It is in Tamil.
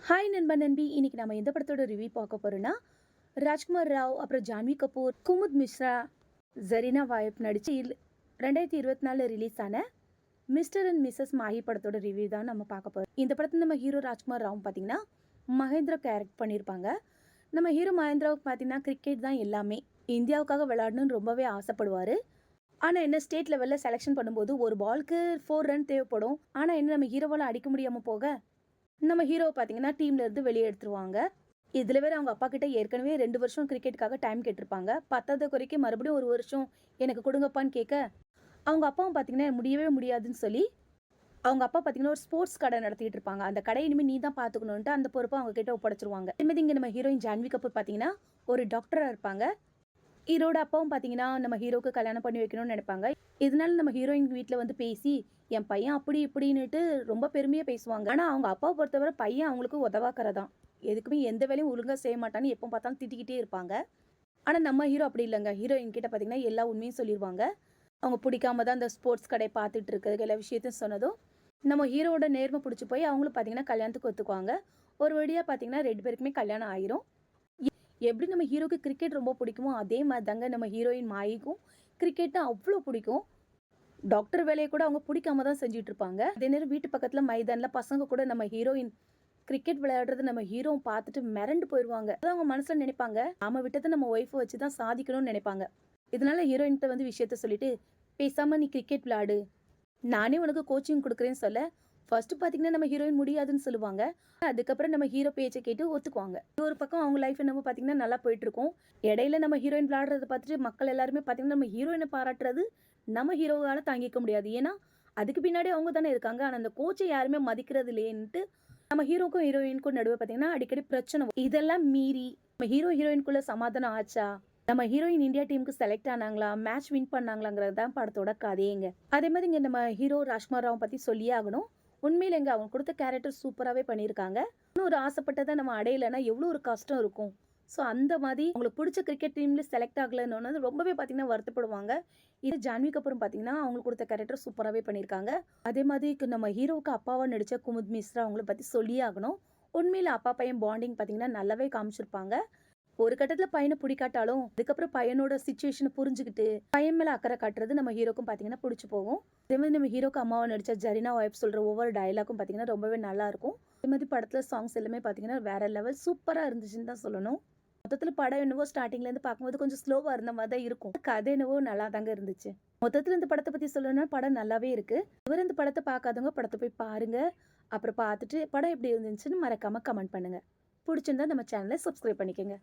ஹாய் நண்பா நண்பி, இன்னைக்கு நம்ம எந்த படத்தோட ரிவ்யூ பார்க்க போறோம்னா, ராஜ்குமார் ராவ், அப்புறம் ஜான்வி கபூர், குமுத் மிஸ்ரா, ஜரீனா வாயப் நடிச்சு 2024 ரிலீஸ் ஆன மிஸ்டர் அண்ட் மிஸ்ஸஸ் மாஹி படத்தோட ரிவ்யூ தான் நம்ம பார்க்க போறோம். இந்த படத்தில் நம்ம ஹீரோ ராஜ்குமார் ராவ் பார்த்தீங்கன்னா மகேந்திரா கேரக்ட் பண்ணியிருப்பாங்க. நம்ம ஹீரோ மகேந்திராவுக்கு பார்த்தீங்கன்னா கிரிக்கெட் தான் எல்லாமே. இந்தியாவுக்காக விளையாடணும்னு ரொம்பவே ஆசைப்படுவார். ஆனால் என்ன ஸ்டேட் லெவலில் செலெக்ஷன் பண்ணும்போது ஒரு பாலுக்கு 4 ரன் தேவைப்படும். ஆனால் என்ன நம்ம ஹீரோவால் அடிக்க முடியாமல் போக நம்ம ஹீரோ பார்த்தீங்கன்னா டீம்லேருந்து வெளியே எடுத்துருவாங்க. இதில் வேறு அவங்க அப்பா கிட்ட ஏற்கனவே 2 வருஷம் கிரிக்கெட்டுக்காக டைம் கேட்டிருப்பாங்க. பத்தாவது குறைக்கு மறுபடியும் 1 வருஷம் எனக்கு கொடுங்கப்பான்னு கேட்க, அவங்க அப்பாவும் பார்த்தீங்கன்னா முடியவே முடியாதுன்னு சொல்லி, அவங்க அப்பா பார்த்தீங்கன்னா ஒரு ஸ்போர்ட்ஸ் கடை நடத்திட்டு இருப்பாங்க. அந்த கடையை இனிமேல் நீ தான் பார்த்துக்கணுன்ட்டு அந்த பொறுப்பை அவங்க கிட்ட ஒப்படைச்சிருவாங்க. அதேமாதிரி இங்கே நம்ம ஹீரோயின் ஜான்வி கபூர் பார்த்தீங்கன்னா ஒரு டாக்டராக இருப்பாங்க. ஹீரோட அப்பாவும் பார்த்தீங்கன்னா நம்ம ஹீரோக்கு கல்யாணம் பண்ணி வைக்கணும்னு நினைப்பாங்க. இதனால நம்ம ஹீரோயின் வீட்டில் வந்து பேசி என் பையன் அப்படி இப்படின்னுட்டு ரொம்ப பெருமையாக பேசுவாங்க. ஆனால் அவங்க அப்பாவை பொறுத்தவரை பையன் அவங்களுக்கு உதவாக்கறதான். எதுக்குமே எந்த வேலையும் ஒழுங்காக செய்ய மாட்டான்னு எப்போ பார்த்தாலும் திட்டிக்கிட்டே இருப்பாங்க. ஆனால் நம்ம ஹீரோ அப்படி இல்லைங்க. ஹீரோயின் கிட்ட பார்த்தீங்கன்னா எல்லா உண்மையும் சொல்லிடுவாங்க. அவங்க பிடிக்காம தான் அந்த ஸ்போர்ட்ஸ் கடை பார்த்துட்டு இருக்கிறது எல்லா விஷயத்தையும் சொன்னதும் நம்ம ஹீரோட நேர்மை பிடிச்சி போய் அவங்களும் பார்த்தீங்கன்னா கல்யாணத்துக்கு ஒத்துக்குவாங்க. ஒரு வழியாக பார்த்தீங்கன்னா 2 பேருக்குமே கல்யாணம் ஆயிரும். எப்படி நம்ம ஹீரோக்கு கிரிக்கெட் ரொம்ப பிடிக்குமோ அதே மாதிரி தாங்க நம்ம ஹீரோயின் மாயிக்கும் கிரிக்கெட்னா அவ்வளோ பிடிக்கும். டாக்டர் வேலையை கூட அவங்க பிடிக்காம தான் செஞ்சுட்டு இருப்பாங்க. அதே நேரம் வீட்டு பக்கத்தில் மைதானில் பசங்க கூட நம்ம ஹீரோயின் கிரிக்கெட் விளையாடுறது நம்ம ஹீரோ பார்த்துட்டு மிரண்டு போயிடுவாங்க. அதான் அவங்க மனசில் நினைப்பாங்க, நாம விட்டதை நம்ம ஒய்ஃபை வச்சு தான் சாதிக்கணும்னு நினைப்பாங்க. இதனால ஹீரோயின்கிட்ட வந்து விஷயத்த சொல்லிட்டு பேசாமல் நீ கிரிக்கெட் விளையாடு, நானே உனக்கு கோச்சிங் கொடுக்குறேன்னு சொல்ல ஃபர்ஸ்ட் பார்த்தீங்கன்னா நம்ம ஹீரோயின் முடியாதுன்னு சொல்லுவாங்க. அதுக்கப்புறம் நம்ம ஹீரோ பேச்சை கேட்டு ஒத்துக்குவாங்க. ஒரு பக்கம் அவங்க லைஃப் நம்ம பார்த்தீங்கன்னா நல்லா போயிட்டு இருக்கும். இடையில நம்ம ஹீரோயின் விளையாடுறத பார்த்துட்டு மக்கள் எல்லாருமே பார்த்தீங்கன்னா நம்ம ஹீரோயினை பாராட்டுறது நம்ம ஹீரோவால தாங்கிக்க முடியாது. ஏன்னா அதுக்கு பின்னாடி அவங்க தானே இருக்காங்க. ஆனால் அந்த கோச்சை யாருமே மதிக்கிறது இல்லைன்ட்டு நம்ம ஹீரோக்கும் ஹீரோயினுக்கும் நடுவே பார்த்தீங்கன்னா அடிக்கடி பிரச்சனை வரும். இதெல்லாம் மீறி நம்ம ஹீரோ ஹீரோயின்குள்ள சமாதானம் ஆச்சா, நம்ம ஹீரோயின் இந்தியா டீமுக்கு செலக்ட் ஆனாங்களா, மேட்ச் வின் பண்ணாங்களாங்கிறது தான் படத்தோட கதையேங்க. அதே மாதிரி இங்கே நம்ம ஹீரோ ராஜ்குமார் ராவ் பற்றி சொல்லியே ஆகணும். உண்மையில எங்க அவங்க கொடுத்த கேரக்டர் சூப்பராகவே பண்ணியிருக்காங்க. இன்னொரு ஆசைப்பட்டதை நம்ம அடையலைன்னா எவ்வளோ ஒரு கஷ்டம் இருக்கும். ஸோ அந்த மாதிரி அவங்களுக்கு பிடிச்ச கிரிக்கெட் டீம்ல செலக்ட் ஆகலைன்னு ரொம்பவே பார்த்தீங்கன்னா வருத்தப்படுவாங்க. இது ஜான்விக்கு அப்புறம் பார்த்தீங்கன்னா அவங்களுக்கு கொடுத்த கேரக்டர் சூப்பராகவே பண்ணியிருக்காங்க. அதே மாதிரி நம்ம ஹீரோவுக்கு அப்பாவாக நடித்த குமுத் மிஸ்ரா அவங்கள பற்றி சொல்லியே ஆகணும். உண்மையில அப்பா பையன் பாண்டிங் பார்த்தீங்கன்னா நல்லாவே காமிச்சிருப்பாங்க. ஒரு கட்டத்தில் பையனை பிடிக்காட்டாலும் அதுக்கப்புறம் பையனோட சுச்சுவேஷனை புரிஞ்சுக்கிட்டு பையன் மேலே அக்கறை காட்டுறது நம்ம ஹீரோக்கும் பார்த்தீங்கன்னா பிடிச்சி போகும். அதே மாதிரி நம்ம ஹீரோக்கு அம்மாவை நடிச்ச ஜரீனா வாய்ப் சொல்கிற ஒவ்வொரு டயலாக்கும் பார்த்தீங்கன்னா ரொம்பவே நல்லா இருக்கும். அதே மாதிரி படத்தில் சாங்ஸ் எல்லாமே பார்த்தீங்கன்னா வேற லெவல் சூப்பராக இருந்துச்சுன்னு தான் சொல்லணும். மொத்தத்தில் படம் என்னவோ ஸ்டார்டிங்லேருந்து பார்க்கும்போது கொஞ்சம் ஸ்லோவாக இருந்த மாதிரி தான் இருக்கும். கதை என்னவோ நல்லா தாங்க இருந்துச்சு. மொத்தத்தில் இந்த படத்தை பற்றி சொல்லணும்னா படம் நல்லாவே இருக்கு. இவர் இந்த படத்தை பார்க்காதவங்க படத்தை போய் பாருங்க. அப்புறம் பார்த்துட்டு படம் எப்படி இருந்துச்சுன்னு மறக்காம கமெண்ட் பண்ணுங்க. பிடிச்சிருந்தா நம்ம சேனலை சப்ஸ்கிரைப் பண்ணிக்கோங்க.